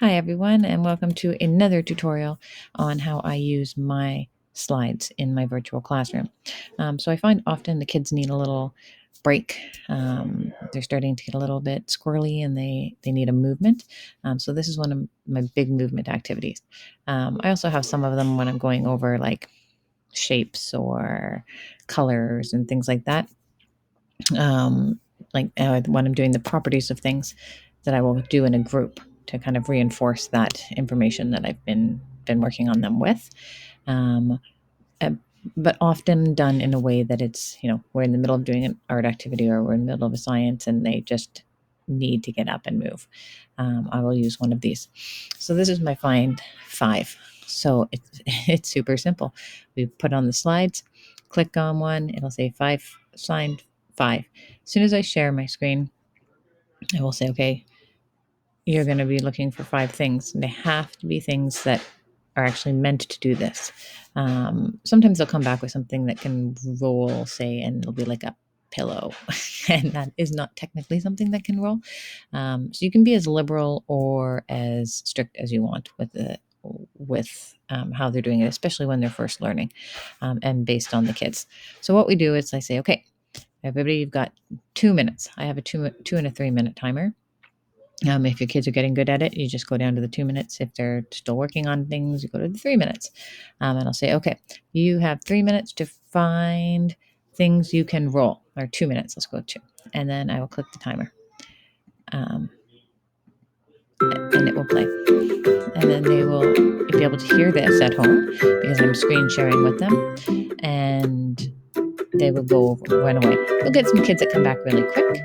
Hi everyone, and welcome to another tutorial on how I use my slides in my virtual classroom. So I find often the kids need a little break. They're starting to get a little bit squirrely and they need a movement. So this is one of my big movement activities. I also have some of them when I'm going over like shapes or colors and things like that. When I'm doing the properties of things that I will do in a group to kind of reinforce that information that I've been working on them with. Um, uh, but often done in a way that it's, we're in the middle of doing an art activity or we're in the middle of a science and they just need to get up and move. I will use one of these. So this is my find five. So it's super simple. We put on the slides, click on one, it'll say five, signed five. As soon as I share my screen, I will say, okay, you're going to be looking for five things. And they have to be things that are actually meant to do this. Sometimes they'll come back with something that can roll, say, and it'll be like a pillow. And that is not technically something that can roll. So you can be as liberal or as strict as you want with how they're doing it, especially when they're first learning and based on the kids. So what we do is I say, okay, everybody, you've got 2 minutes. I have a 2 and a 3 minute timer. If your kids are getting good at it, you just go down to the 2 minutes. If they're still working on things, you go to the 3 minutes. And I'll say, okay, you have 3 minutes to find things you can roll, or 2 minutes. Let's go 2. And then I will click the timer. And it will play. And then they will be able to hear this at home because I'm screen sharing with them. And they will go run away. You'll get some kids that come back really quick.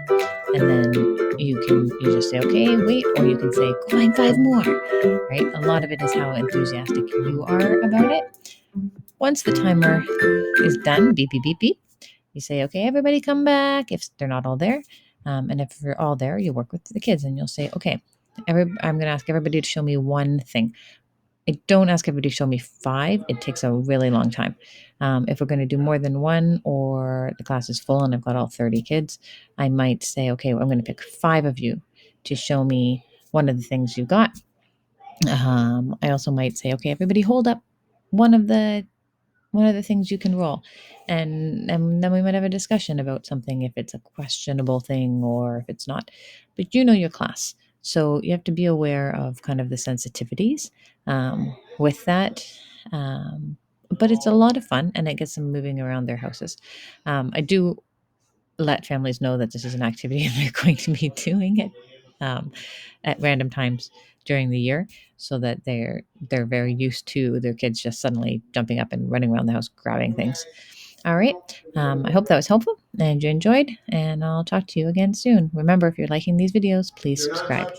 And then you just say, okay, wait, or you can say, go find five more, right? A lot of it is how enthusiastic you are about it. Once the timer is done, beep, beep, beep, beep, you say, okay, everybody come back if they're not all there. And if you're all there, you work with the kids and you'll say, okay, I'm going to ask everybody to show me one thing. I don't ask everybody to show me five. It takes a really long time. If we're going to do more than one or the class is full and I've got all 30 kids, I might say, okay, well, I'm going to pick 5 of you to show me one of the things you got. I also might say, okay, everybody hold up one of the things you can roll. And then we might have a discussion about something, if it's a questionable thing or if it's not. But you know your class. So you have to be aware of kind of the sensitivities with that. But it's a lot of fun and it gets them moving around their houses. I do let families know that this is an activity and they're going to be doing it um, at random times during the year, so that they're very used to their kids just suddenly jumping up and running around the house grabbing things. All right. I hope that was helpful and you enjoyed, and I'll talk to you again soon. Remember, if you're liking these videos, please subscribe.